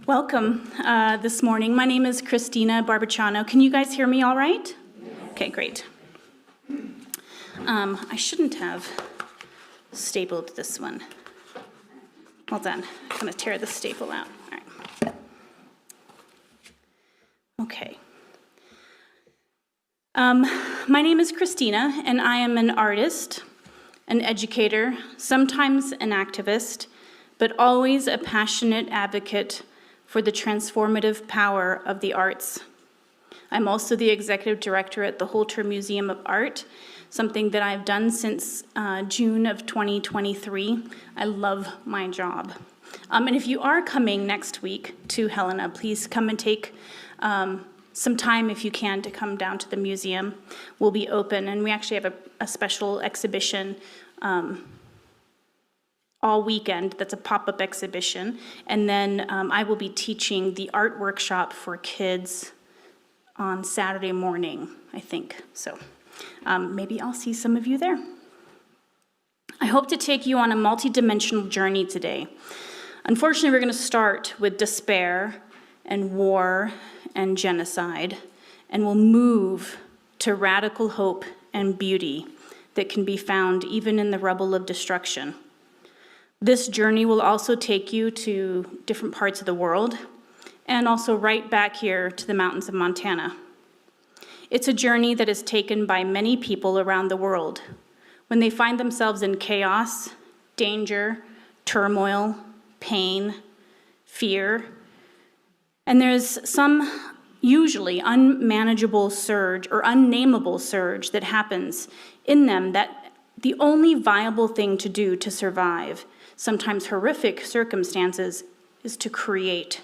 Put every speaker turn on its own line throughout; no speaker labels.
Welcome this morning. My name is Christina Barbachano. Can you guys hear me all right? Okay, great. I shouldn't have stapled this one. Hold on, I'm gonna tear the staple out. All right. Okay. My name is Christina, and I am an artist, an educator, sometimes an activist, but always a passionate advocate for the transformative power of the arts. I'm also the executive director at the Holter Museum of Art, something that I've done since June of 2023. I love my job. And if you are coming next week to Helena, please come and take some time, if you can, to come down to the museum. We'll be open, and we actually have a special exhibition all weekend. That's a pop-up exhibition. And then I will be teaching the art workshop for kids on Saturday morning, I think. So maybe I'll see some of you there. I hope to take you on a multi-dimensional journey today. Unfortunately, we're going to start with despair and war and genocide, and we'll move to radical hope and beauty that can be found even in the rubble of destruction. This journey will also take you to different parts of the world, and also right back here to the mountains of Montana. It's a journey that is taken by many people around the world when they find themselves in chaos, danger, turmoil, pain, fear, and there's some usually unmanageable surge or unnameable surge that happens in them that the only viable thing to do to survive sometimes horrific circumstances is to create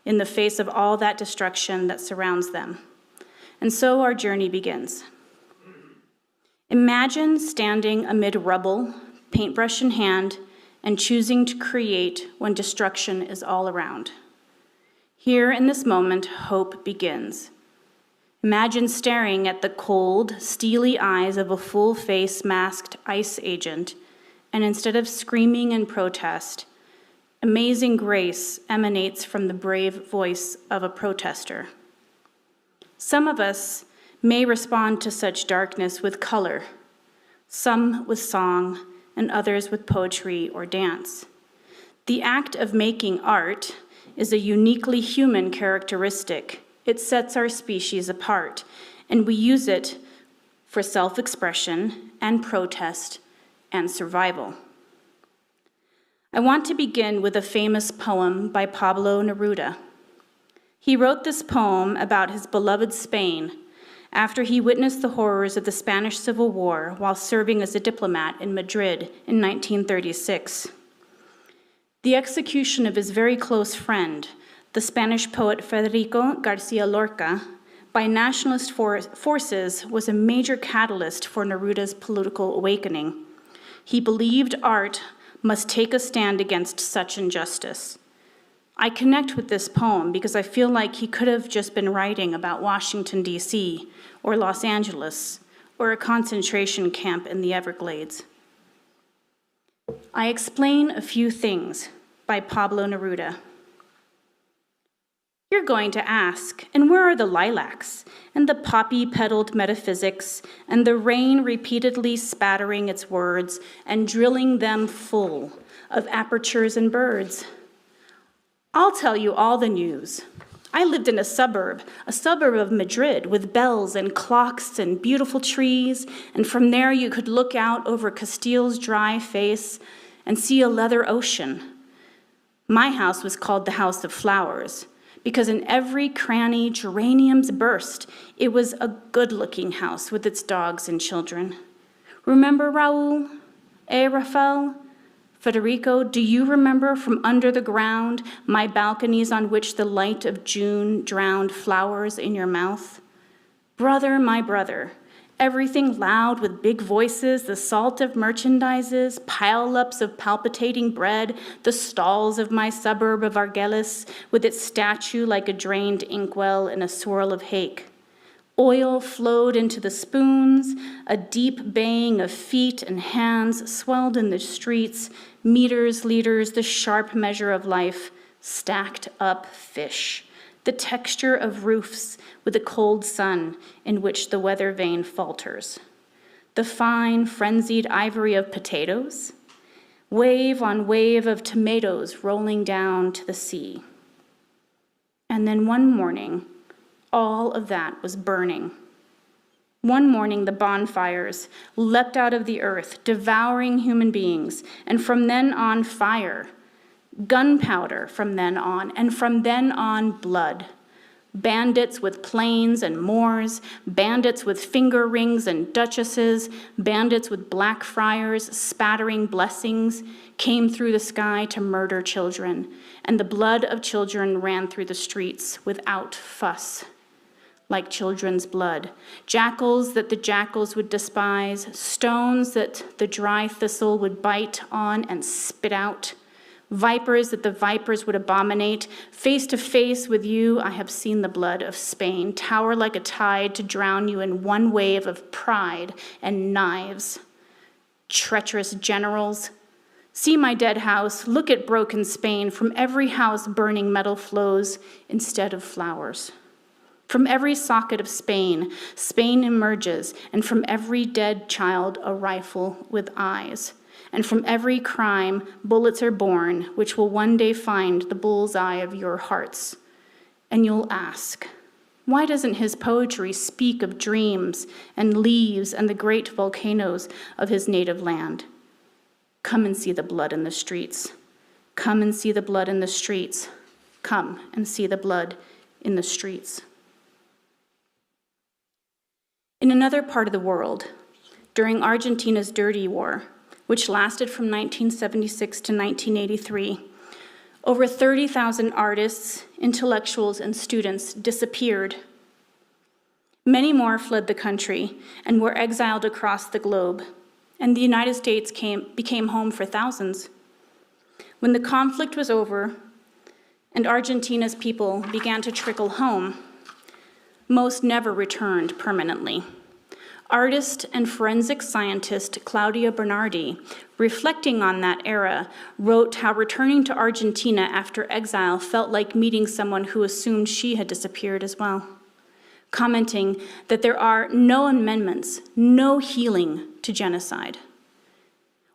in the face of all that destruction that surrounds them. And so our journey begins. Imagine standing amid rubble, paintbrush in hand, and choosing to create when destruction is all around. Here in this moment, hope begins. Imagine staring at the cold, steely eyes of a full-face masked ICE agent, and instead of screaming in protest, amazing grace emanates from the brave voice of a protester. Some of us may respond to such darkness with color, some with song, and others with poetry or dance. The act of making art is a uniquely human characteristic. It sets our species apart, and we use it for self-expression and protest and survival. I want to begin with a famous poem by Pablo Neruda. He wrote this poem about his beloved Spain after he witnessed the horrors of the Spanish Civil War while serving as a diplomat in Madrid in 1936. The execution of his very close friend, the Spanish poet Federico Garcia Lorca, by nationalist forces was a major catalyst for Neruda's political awakening. He believed art must take a stand against such injustice. I connect with this poem because I feel like he could have just been writing about Washington, D.C., or Los Angeles, or a concentration camp in the Everglades. I explain a few things by Pablo Neruda. You're going to ask, and where are the lilacs, and the poppy-petaled metaphysics, and the rain repeatedly spattering its words and drilling them full of apertures and birds? I'll tell you all the news. I lived in a suburb of Madrid with bells and clocks and beautiful trees, and from there you could look out over Castile's dry face and see a leather ocean. My house was called the House of Flowers, because in every cranny geraniums burst. It was a good-looking house with its dogs and children. Remember Raul? Rafael? Federico, do you remember from under the ground my balconies on which the light of June drowned flowers in your mouth? Brother, my brother, everything loud with big voices, the salt of merchandises, pile-ups of palpitating bread, the stalls of my suburb of Argelis with its statue like a drained inkwell in a swirl of hake. Oil flowed into the spoons, a deep baying of feet and hands swelled in the streets, meters, liters, the sharp measure of life stacked up fish, the texture of roofs with a cold sun in which the weather vane falters, the fine, frenzied ivory of potatoes, wave on wave of tomatoes rolling down to the sea. And then one morning, all of that was burning. One morning, the bonfires leapt out of the earth, devouring human beings, and from then on, fire, gunpowder from then on, and from then on, blood. Bandits with planes and moors, bandits with finger rings and duchesses, bandits with black friars spattering blessings came through the sky to murder children, and the blood of children ran through the streets without fuss, like children's blood. Jackals that the jackals would despise, stones that the dry thistle would bite on and spit out, vipers that the vipers would abominate. Face to face with you, I have seen the blood of Spain tower like a tide to drown you in one wave of pride and knives. Treacherous generals, see my dead house, look at broken Spain. From every house burning metal flows instead of flowers. From every socket of Spain, Spain emerges, and from every dead child a rifle with eyes. And from every crime, bullets are born, which will one day find the bullseye of your hearts. And you'll ask, why doesn't his poetry speak of dreams and leaves and the great volcanoes of his native land? Come and see the blood in the streets. Come and see the blood in the streets. Come and see the blood in the streets. In another part of the world, during Argentina's Dirty War, which lasted from 1976 to 1983, over 30,000 artists, intellectuals, and students disappeared. Many more fled the country and were exiled across the globe, and the United States became home for thousands. When the conflict was over and Argentina's people began to trickle home, most never returned permanently. Artist and forensic scientist Claudia Bernardi, reflecting on that era, wrote how returning to Argentina after exile felt like meeting someone who assumed she had disappeared as well, commenting that there are no amendments, no healing to genocide.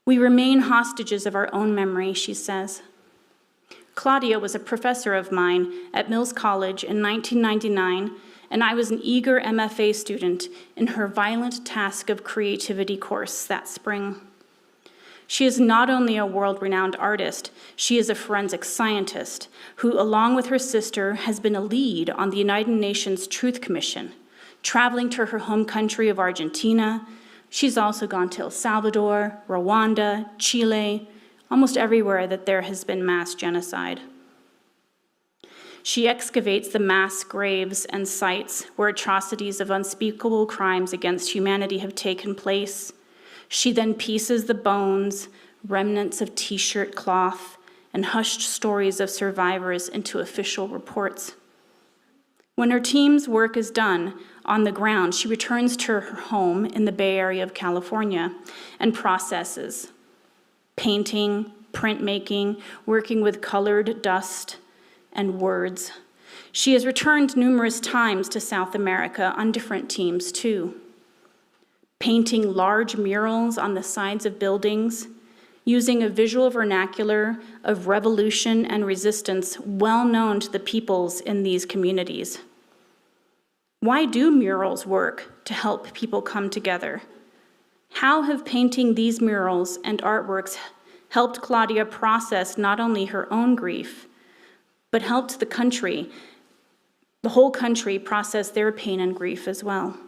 We remain hostages of our own memory, she says. Claudia was a professor of mine at Mills College in 1999, and I was an eager MFA student in her Violent Task of Creativity course that spring. She is not only a world-renowned artist, she is a forensic scientist who, along with her sister, has been a lead on the United Nations Truth Commission, traveling to her home country of Argentina. She's also gone to El Salvador, Rwanda, Chile, almost everywhere that there has been mass genocide. She excavates the mass graves and sites where atrocities of unspeakable crimes against humanity have taken place. She then pieces the bones, remnants of t-shirt cloth, and hushed stories of survivors into official reports. When her team's work is done on the ground, she returns to her home in the Bay Area of California and processes painting, printmaking, working with colored dust, and words. She has returned numerous times to South America on different teams too, painting large murals on the sides of buildings, using a visual vernacular of revolution and resistance well known to the peoples in these communities. Why do murals work to help people come together? How have painting these murals and artworks helped Claudia process not only her own grief, but helped the whole country process their pain and grief as well?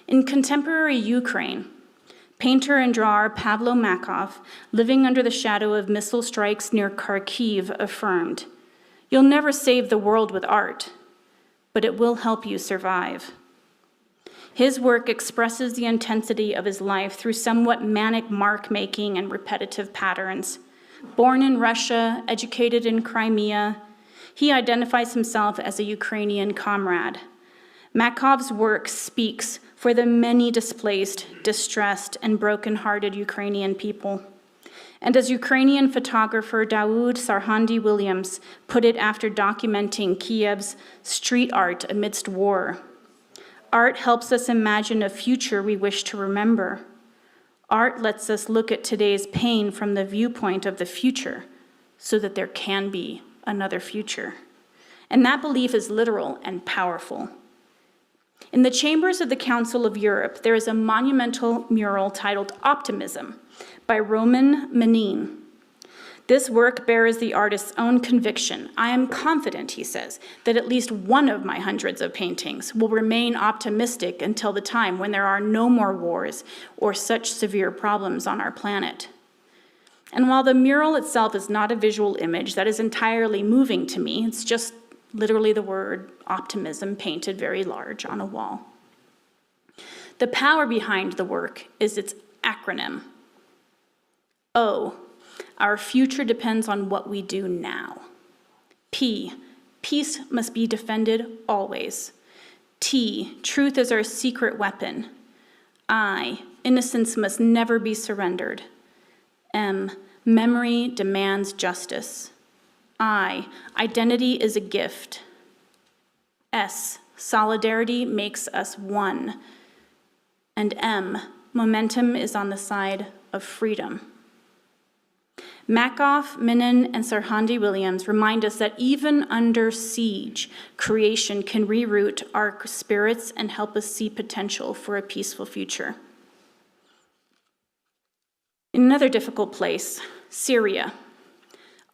In contemporary Ukraine, painter and drawer Pavlo Makov, living under the shadow of missile strikes near Kharkiv, affirmed, "You'll never save the world with art, but it will help you survive." His work expresses the intensity of his life through somewhat manic mark-making and repetitive patterns. Born in Russia, educated in Crimea, he identifies himself as a Ukrainian comrade. Makov's work speaks for the many displaced, distressed, and broken-hearted Ukrainian people. And as Ukrainian photographer Daoud Sarhandi Williams put it after documenting Kiev's street art amidst war, art helps us imagine a future we wish to remember. Art lets us look at today's pain from the viewpoint of the future so that there can be another future. And that belief is literal and powerful. In the chambers of the Council of Europe, there is a monumental mural titled Optimism by Roman Menin. This work bears the artist's own conviction. I am confident, he says, that at least one of my hundreds of paintings will remain optimistic until the time when there are no more wars or such severe problems on our planet. And while the mural itself is not a visual image that is entirely moving to me, it's just literally the word optimism painted very large on a wall. The power behind the work is its acronym. O, our future depends on what we do now. P, peace must be defended always. T, truth is our secret weapon. I, innocence must never be surrendered. M, memory demands justice. I, identity is a gift. S, solidarity makes us one. And M, momentum is on the side of freedom. Makoff, Menin, and Sarhandi Williams remind us that even under siege, creation can reroute our spirits and help us see potential for a peaceful future. In another difficult place, Syria,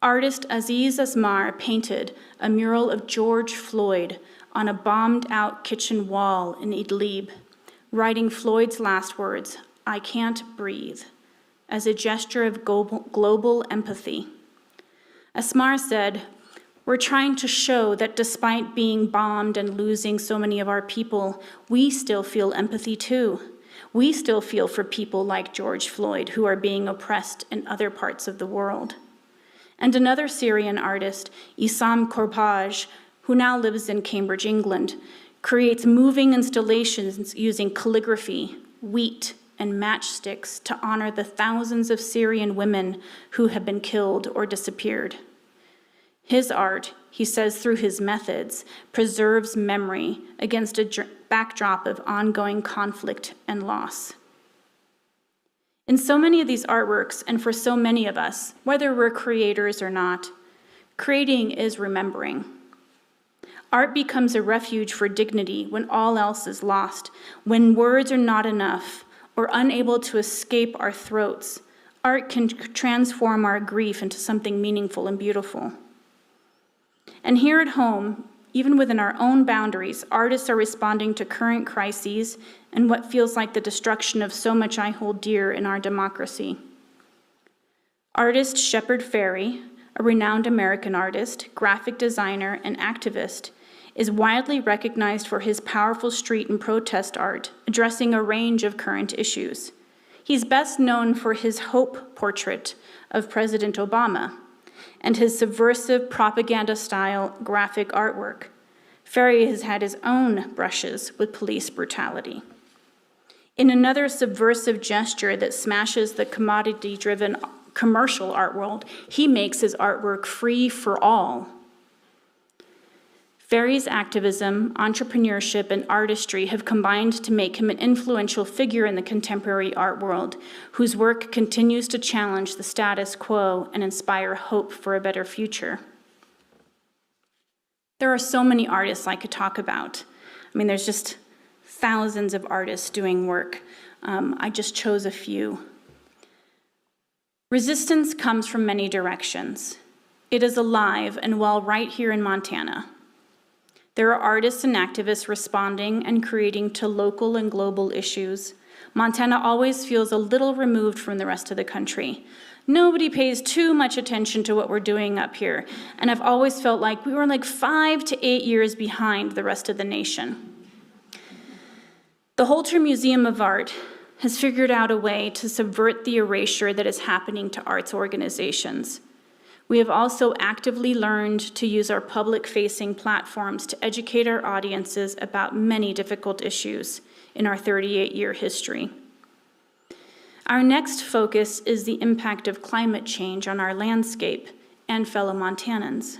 artist Aziz Asmar painted a mural of George Floyd on a bombed-out kitchen wall in Idlib, writing Floyd's last words, "I can't breathe," as a gesture of global empathy. Asmar said, "We're trying to show that despite being bombed and losing so many of our people, we still feel empathy too. We still feel for people like George Floyd who are being oppressed in other parts of the world." And another Syrian artist, Issam Korbaj, who now lives in Cambridge, England, creates moving installations using calligraphy, wheat, and matchsticks to honor the thousands of Syrian women who have been killed or disappeared. His art, he says through his methods, preserves memory against a backdrop of ongoing conflict and loss. In so many of these artworks, and for so many of us, whether we're creators or not, creating is remembering. Art becomes a refuge for dignity when all else is lost, when words are not enough or unable to escape our throats. Art can transform our grief into something meaningful and beautiful. And here at home, even within our own boundaries, artists are responding to current crises and what feels like the destruction of so much I hold dear in our democracy. Artist Shepard Fairey, a renowned American artist, graphic designer, and activist, is widely recognized for his powerful street and protest art, addressing a range of current issues. He's best known for his hope portrait of President Obama and his subversive propaganda-style graphic artwork. Fairey has had his own brushes with police brutality. In another subversive gesture that smashes the commodity-driven commercial art world, he makes his artwork free for all. Fairey's activism, entrepreneurship, and artistry have combined to make him an influential figure in the contemporary art world, whose work continues to challenge the status quo and inspire hope for a better future. There are so many artists I could talk about. I mean, there's just thousands of artists doing work. I just chose a few. Resistance comes from many directions. It is alive and well right here in Montana. There are artists and activists responding and creating to local and global issues. Montana always feels a little removed from the rest of the country. Nobody pays too much attention to what we're doing up here, and I've always felt like we were like 5 to 8 years behind the rest of the nation. The Holter Museum of Art has figured out a way to subvert the erasure that is happening to arts organizations. We have also actively learned to use our public-facing platforms to educate our audiences about many difficult issues in our 38-year history. Our next focus is the impact of climate change on our landscape and fellow Montanans.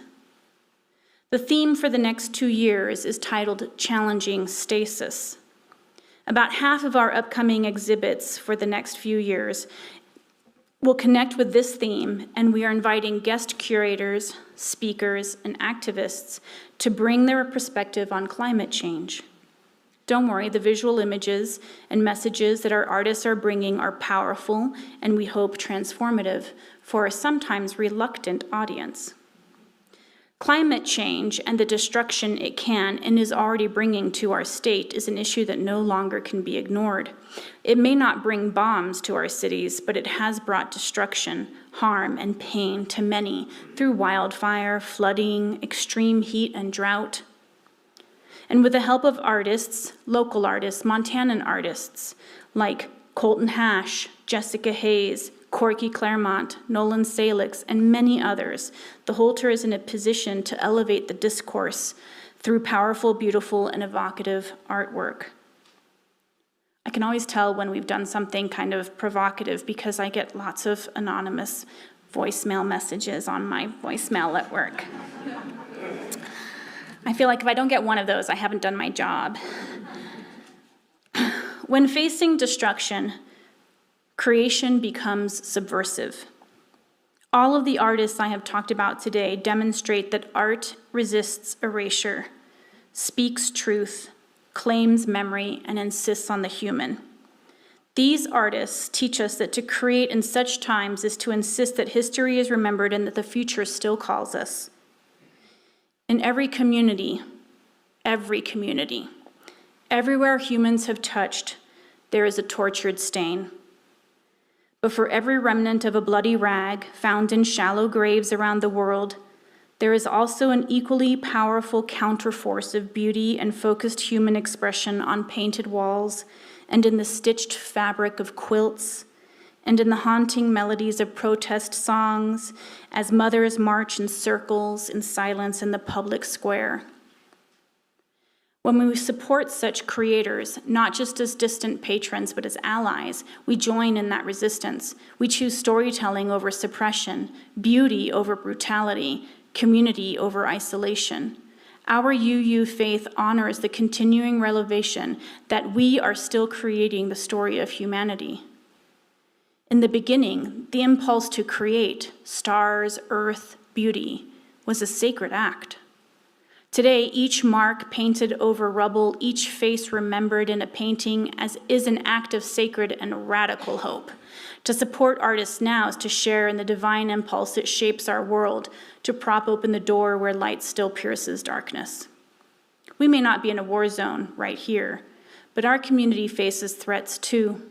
The theme for the next 2 years is titled Challenging Stasis. About half of our upcoming exhibits for the next few years will connect with this theme, and we are inviting guest curators, speakers, and activists to bring their perspective on climate change. Don't worry, the visual images and messages that our artists are bringing are powerful and we hope transformative for a sometimes reluctant audience. Climate change and the destruction it can and is already bringing to our state is an issue that no longer can be ignored. It may not bring bombs to our cities, but it has brought destruction, harm, and pain to many through wildfire, flooding, extreme heat, and drought. And with the help of artists, local artists, Montanan artists, like Colton Hash, Jessica Hayes, Corky Claremont, Nolan Salix, and many others, the Holter is in a position to elevate the discourse through powerful, beautiful, and evocative artwork. I can always tell when we've done something kind of provocative because I get lots of anonymous voicemail messages on my voicemail at work. I feel like if I don't get one of those, I haven't done my job. When facing destruction, creation becomes subversive. All of the artists I have talked about today demonstrate that art resists erasure, speaks truth, claims memory, and insists on the human. These artists teach us that to create in such times is to insist that history is remembered and that the future still calls us. In every community, everywhere humans have touched, there is a tortured stain. But for every remnant of a bloody rag found in shallow graves around the world, there is also an equally powerful counterforce of beauty and focused human expression on painted walls and in the stitched fabric of quilts and in the haunting melodies of protest songs as mothers march in circles in silence in the public square. When we support such creators, not just as distant patrons, but as allies, we join in that resistance. We choose storytelling over suppression, beauty over brutality, community over isolation. Our UU faith honors the continuing revelation that we are still creating the story of humanity. In the beginning, the impulse to create stars, earth, beauty was a sacred act. Today, each mark painted over rubble, each face remembered in a painting is an act of sacred and radical hope. To support artists now is to share in the divine impulse that shapes our world, to prop open the door where light still pierces darkness. We may not be in a war zone right here, but our community faces threats too.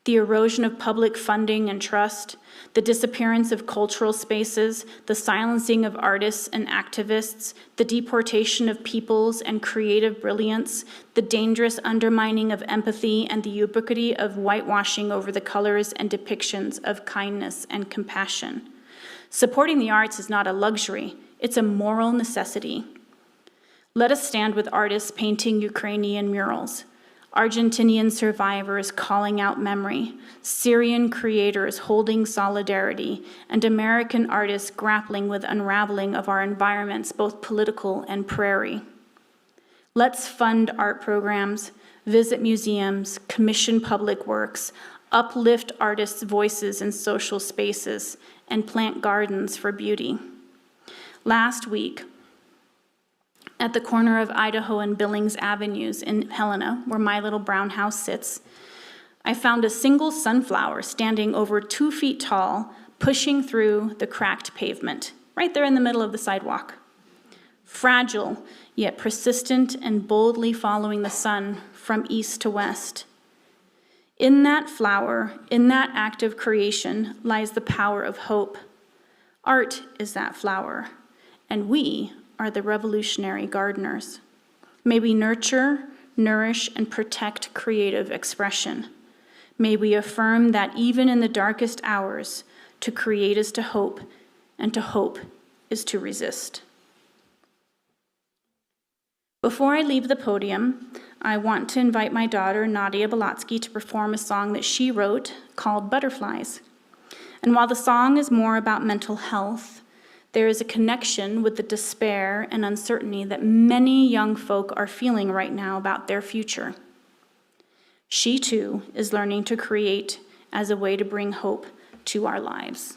The erosion of public funding and trust, the disappearance of cultural spaces, the silencing of artists and activists, the deportation of peoples and creative brilliance, the dangerous undermining of empathy, and the ubiquity of whitewashing over the colors and depictions of kindness and compassion. Supporting the arts is not a luxury, it's a moral necessity. Let us stand with artists painting Ukrainian murals, Argentinian survivors calling out memory, Syrian creators holding solidarity, and American artists grappling with unraveling of our environments, both political and prairie. Let's fund art programs, visit museums, commission public works, uplift artists' voices in social spaces, and plant gardens for beauty. Last week, at the corner of Idaho and Billings Avenues in Helena, where my little brown house sits, I found a single sunflower standing over 2 feet tall, pushing through the cracked pavement, right there in the middle of the sidewalk. Fragile, yet persistent and boldly following the sun from east to west. In that flower, in that act of creation, lies the power of hope. Art is that flower, and we are the revolutionary gardeners. May we nurture, nourish, and protect creative expression. May we affirm that even in the darkest hours, to create is to hope, and to hope is to resist. Before I leave the podium, I want to invite my daughter, Nadia Belatsky, to perform a song that she wrote called Butterflies. And while the song is more about mental health, there is a connection with the despair and uncertainty that many young folk are feeling right now about their future. She, too, is learning to create as a way to bring hope to our lives.